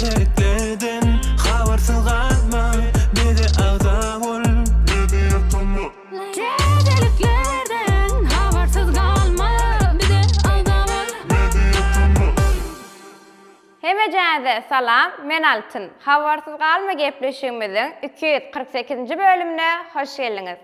Täzeliklerden habarsız kalma, bizi ağda ol, bizi yatma. Täzeliklerden habarsız kalma, bizi ağda ol, bizi yatma. Hemejäze salam, men Altyn. Habarsız kalma gepleşigimizin 248-nji bölümine hoş geldiňiz.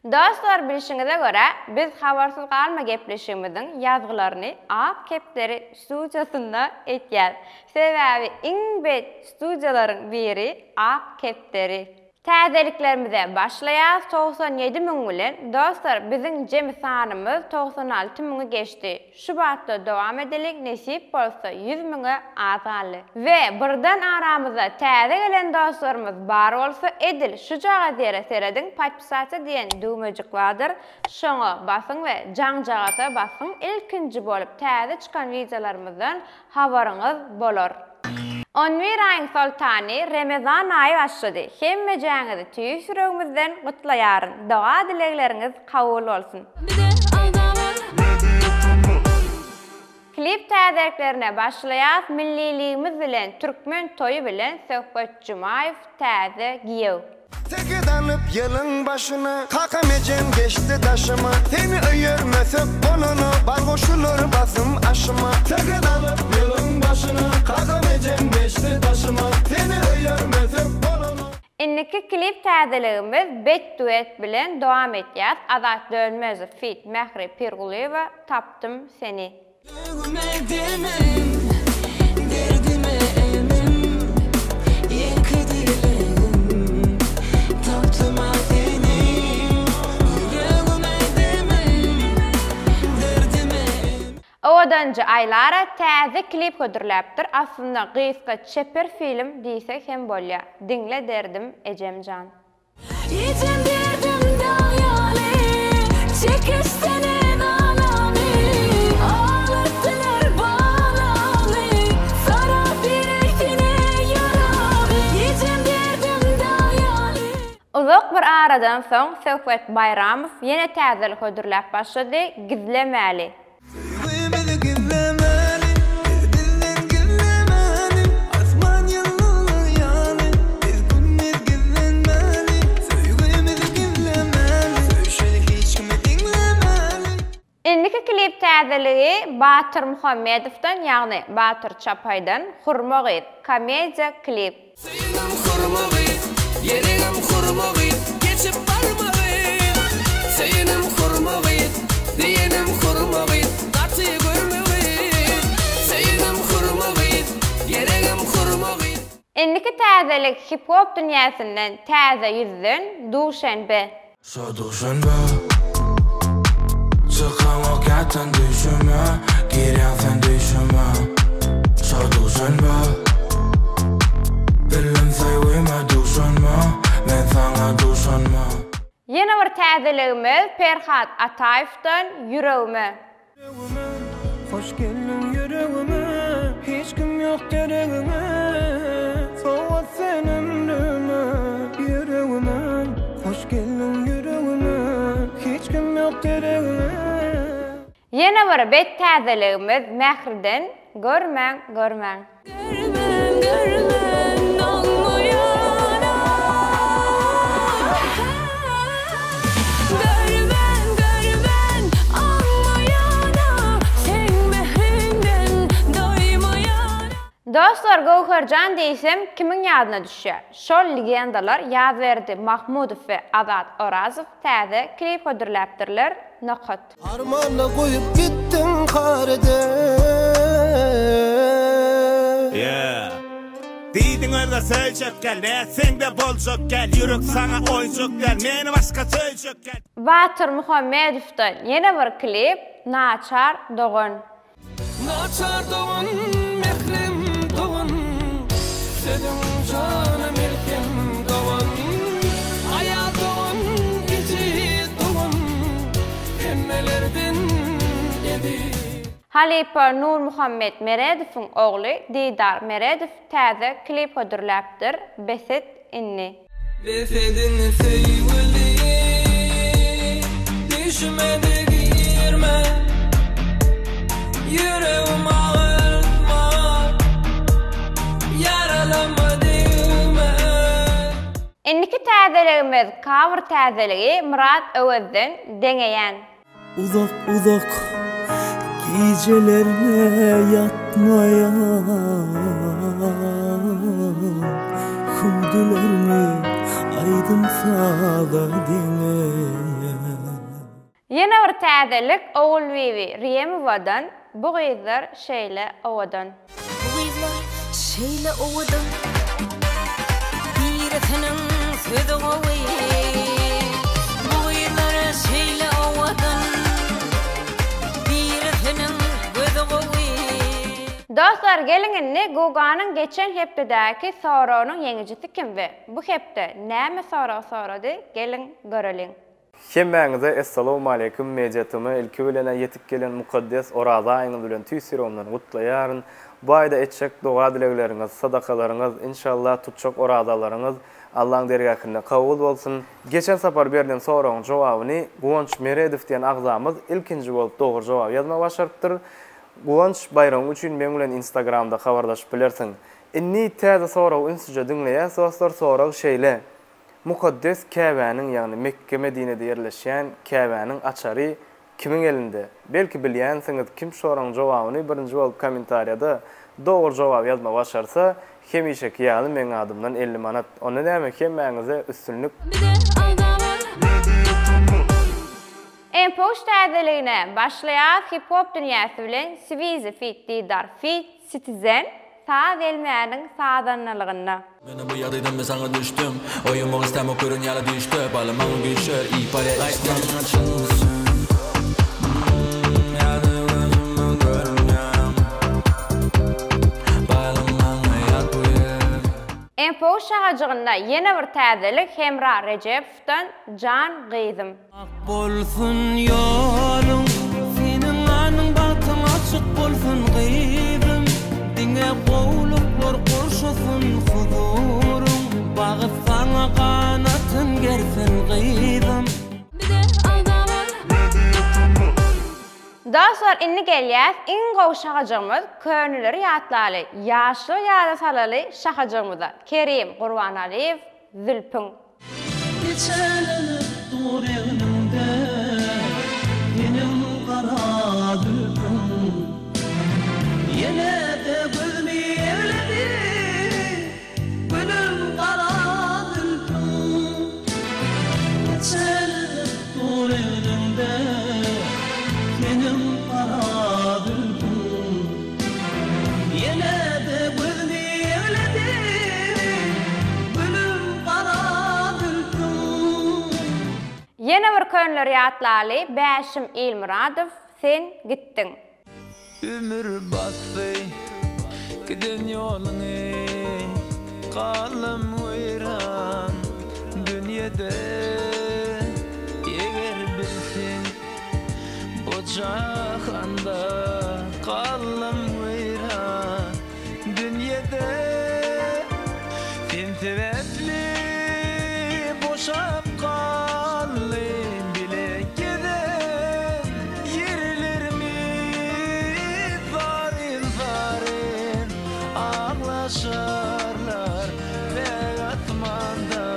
Dostlar, bilişiňize göre biz habarsız kalma gepleşigimizin yazgylaryny Ak Kepleri studiosunda etýär. Sebäbi iň bet studiolaryň biri Ak Kepleri. Täzeliklerimize başlaýar. 97 000 bilen dostlar, biziň jemi sanymyz 96 000'y geçdi. Şu batda dowam edelik, nesip bolsa 100 000'e azaldy. We birden aramyzda täze gelen dostlarymyz bar bolsa edil şu jaga dere serediň podpisasiya diýen düwmejik bardyr. Şoňa basyň we jaň-jagata basyň ilkinji bolup täze çykan videolarymyzdan habaryňyz bolar. Onwir ayın sultany Ramazan ayı başladı. Hemmejaňyzy tüýüş ýüregimizden gutlaýaryn. Doga dilekleriňiz kabul bolsun. Klip täzeliklerine başlaýar. Milliligimiz bilen, türkmen toyu bilen Söhbet Jumaýew täze giýew. Tekedanıp yılın başına Kakamecem geçti taşıma Seni öyürmesek bonunu Balgoşulur basım aşıma Tekedanıp yılın başına Kakamecem geçti taşıma Seni öyürmesek bonunu. Inniki klip täzeligimiz Bet duet bilen dowam etýär. Azat Dönmezov feat Mehri Pirgulieva Tapdym seni. Odanjy aýlara täze klip gödüriläpdir. Aslında gysga çeper film diýsek hem bolýar. Dinle derdim Ejemjan. Yetim derdim dayalı, çekişsenin alami, ağlattılar bağlalı, sara birekine yaralı. Yetim derdim dayalı. Uzak bir aradan soň Söhbet Bayramow ýene täzelik gödüriläp başlady. Gizlemäli. Indiki klip täzeligi Batyr Muhammedowdan, ýagny Batyr Çapaydan Hurmagy komediýa klip. Seýenim hurmagy, ýereňim hurmagy, geçip barmagy. Seýenim hurmagy, diýenim hurmagy, gaty görmegy. Seýenim hurmagy, ýereňim hurmagy. Indiki täzelik hip-hop dünýäsinden täze ýüzden Duşanbe. Duşanbe. Çıkan vakattan düşüme, giren sen düşüme. Duşanbe. Bilim sevime duşanma, men sana duşanma. Ýene bir täzeligimiz Ferhat Ataýewdan Ýüregime. Hoş geldin yüreğime, hiç kim yok gereğime. Soğut sen ömrüme, yüreğime. Hoş geldin yüreğime, hiç kim yok gereğime. Ýene bir bet täzeligimiz Mähriden Görmäň, görmäň. Görmem, görmem, olmayana. Görmem, görmem, olmayana. Sen mehrinden doymayana. Dostlar, Gowherjan diýsem kimin ýadyna düşýär? Şol legendalar ýazberdi Mahmudow we Azat Orazow täze klip gödüriläpdirler. Nokat. Armanla koyup gittin karede. Yeah. Diýdiň öňde söýjek gel, näçeňde boljak gel, ýürek saňa oýjak gel, meni başga söýjek gel. Batyr Muhammedowdan ýene bir klip Naçar Dogan. Naçar doğan, mehrim doğan. Senin canım ilkim doğan. Aya doğan, içi doğan. Emmelerden yedi. Halipa Nur Muhammed Meredow'un ogly Didar Meredow täze klip gödüriläpdir. Beset inni. Besedin seýweli, düşmedi girme. Yüreğim ağırma, yaralı täzeligimiz cover täzeligi Murat Öwezden deňeýän. Uzak uzak gecelerine yatmayan Hüdülerini aydın sağa deneyen Ýene bir täzelik Oğul Bibi Riyemowadan, bu gyzlar şeýle owadan. Buylar şeyle ovadan bir senin sözü ovi Buylar şeyle ovadan bir senin sözü ovi Dostlar, gelin Guganyň geçen hepdäki sorawynyň ýeňijisi kimdi? Bu hepde näme sorady? Gelin görelim. Hemmäňize assalamu alaykum mejatymy ilki bilene yetip gelen mukaddes Oraza aýyny bilen tüýsiromdan gutlaýaryn. Bu aýda etjek doga dilekleriňiz, sadakalaryňyz, inşallah tutjak orazalaryňyz Allahyň dergähinde kabul bolsun. Geçen sapar berilen soragyň jogabyny Guwanç Meredow diýen agzamyz ilkinji bolup dogry jogap ýazma başarypdyr. Guwanç bayram üçin men bilen Instagramda habarlaşyp bilersiň. Inni täze soragy ünsüje dinleýär, dostlar soragy şeýle. Mukaddes Käbäniň ýagny Mekke Medine'de ýerleşýän Käbäniň açary kimin elinde? Belki bilýänsiňiz, kim soragyň jogabyny birinji bolup kommentariýada dogry jogap ýazma başarsa, hemişeki ýaly meň adymdan 50 manat. Onu näme hemmäňize üstünlük. Empoş täzeligine başlaýar hip-hop dünýäsi bilen Swizy Fit Didar Fit Citizen saz elmäniň sazanlygyna. Mene bu ýagdaýdan men saňa düşdüm. Oýumak istämek görün ýaly düşdi. Balamaň güýşer, ipare açdyň. Empoş şahajygynda ýene bir täzelik Hemra Recepowdan Can Gyzym. Bolsun ýolun, seniň anyň batyň açyk bolsun gyzym. Diňe gowluklar gorşasyn huzurum. Bagyp saňa kanatyn gersin gyzym. Dostlar, inni gelýär iň gowy şahajygymyz könülleri ýatlaly, ýaşly ýada salaly şahajygymyza. Kerim Gurbanaliýew Zülpün. Geçelenip dur egnimde, benim kara zülfüm. Yine de gözümü evledi, benim kara zülfüm. Geçelenip dur egnimde, benim kara zülfüm. Yine de gözümü evledi, benim kara zülfüm. Ýene bir könülleri ýatlaly Bäşim Ilmuradow Sen gittin. Ömür battı giden yolunu kalım uyran dünyada eğer bilsin bu cahanda kalım uyran dünyada sen sebepli boşap kallı bile giden yerlerimiz varin varin ağlaşarlar ve atmanda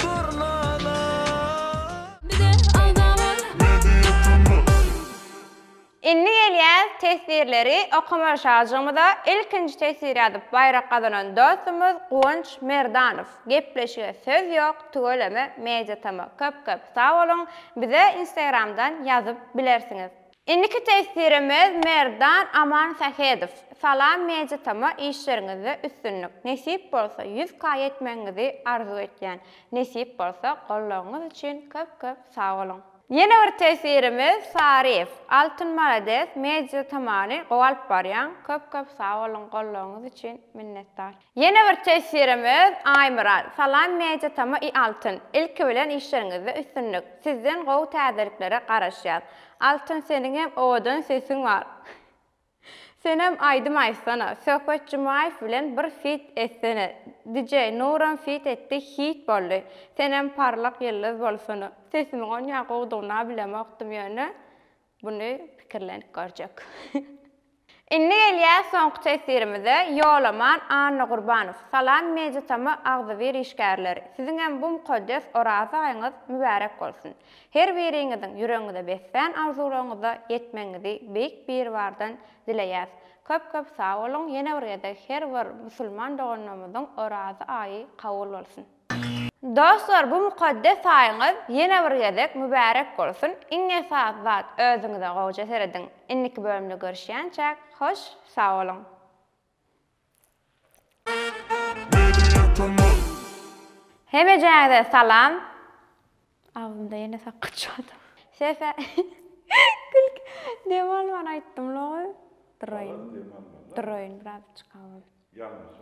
durnalar. Inni gelýär tesirleri okuma şahajygymyza ilkinji tesir ýazyp bayrak gazanan dostumuz Guwanç Merdanow. Gepleşige söz ýok, tügeleme mejatyma köp sag bolun. Bize Instagramdan ýazyp bilersiňiz. Inniki tesirimiz Merdan Aman Sahedow. Salam mejatyma işleriňizde üstünlük. Nesip bolsa 100K ýetmeňizi arzu etýän. Nesip bolsa gollaryňyz üçin köp sag bolun. Ýene bir tesirimiz Sarif. Altyn Malades media tamany gowalp barýan. Köp sag bolun gollaryňyz üçin minnetdar. Ýene bir tesirimiz Aymyral. Salam media tama Altyn. Ilki bilen işleriňizde üstünlük. Sizden gowy täzeliklere garaşýar. Altyn seniň hem owadan sesin var. Sen hem aýdym aýsana. Söhbet Jumaýew bilen bir fit etsene. DJ Nuran fit etdi, hit boldy. Sen hem parlak ýyldız bolsuny. Sesimi goňa gowdugyna bilemokdym ýöne. Buny pikirlenip görjek. Inni gelýär soňky tesirimize Ýolaman Anna Gurbanow. Salam mejetama agzybir işgärleri. Siziň hem bu mukaddes Oraz aýyňyz mübarek bolsun. Her biriňiziň ýüregiňizde beslen arzularyňyza ýetmeňizi beýik bir bardan dileýär. Köp sag bolun. Ýene bir gezek her bir musulman doganymyzyň Oraz aýy kabul bolsun. Dostlar, bu mukaddes aýyňyz ýene bir gezek mübarek bolsun. Iňe zat özüňize gowja seredin. Inniki bölümde görüşýänçek, hoş, sag bolun. Hemejäňize salam. Ağzımda ýene sakky çady. Sefer gülk demal var aýtdym logy. Droyn biraz çykaby. Yanlış.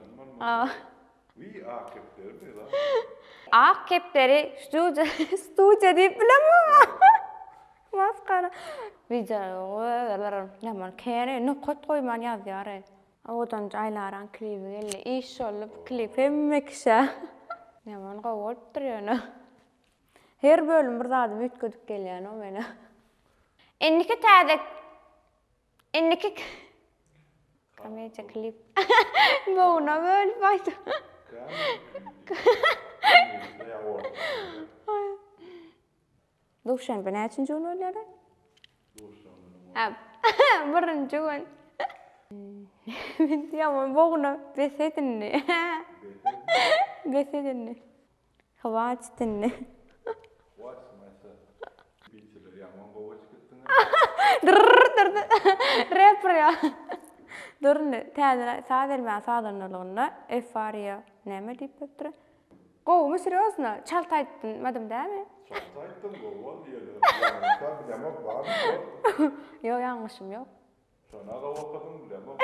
Ak kepleri studiya deyip bilemem. Maskara. Video yaman kere no kot koyman yazýar. Odan aýlaran klibi geldi. İş olup klip hemmekşe. Yaman gowup durýar. Her bölüm bir zady ütgüdük gelýän o meni. Inniki komedya klip. Buna böyle baydı. Duşan ben näçinji gün öýleri? Birinji gün. Diýamam boguna besedinni. Besedinni. Hawatdinni. Rapper ya. Durun, täze sadelmä sadanlygyny efariya näme diýip öpdüre? Gowy seriýosna, çalt aýtdyn, madam dämi? Çalt aýtdym, gowy diýerler. Bilemok barmy? Ýok, ýalňyşym ýok. Şona gowakadym bilemok.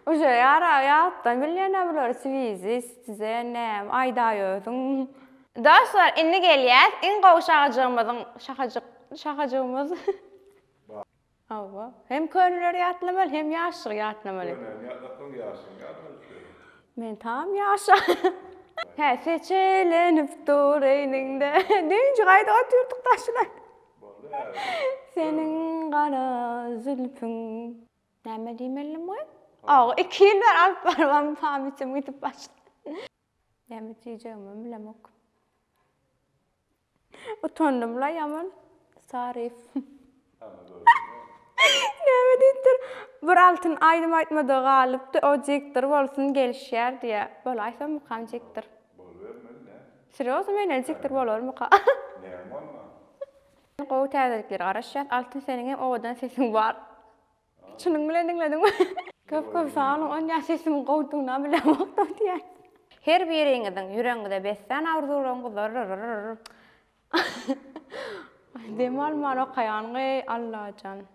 Oje ýatdan bilýän biler, sizi size näme aýda ýördüň. Dostlar, inni gelýär, iň gowy şakajygymyz. Awa, hem könüler ýatlamaly, hem ýaşlyk ýatlamaly. Men tam ýaşa. He, seçelenip dur eýningde. Diňji gaýda oturduk taşlar. Senin gara zülfüň. Näme diýmelim goý? Aw, 2 ýyl ber alyp barmam pamitim gidip başladı. Näme diýjegimi bilemok. Utandym la ýaman. Sarif. Näme diýdir? Bir altyn aýdym aýtmady galypdy, o jekdir bolsun gelişýär diýe. Bolaýsam mukam jekdir. Bolbermen. Seriýos menen jekdir bolar muka. Näme? Gowy täzelikleri garaşýar. Altyn seniň hem owadan sesiň bar. Şunuň bilen diňledimmi? Köp sağ olun. On ýa sesim gowduňdan bilemok diýär. Her biriňiziň ýüregiňizde beslen arzularyňyz. Demal mano kayangy Allahjan.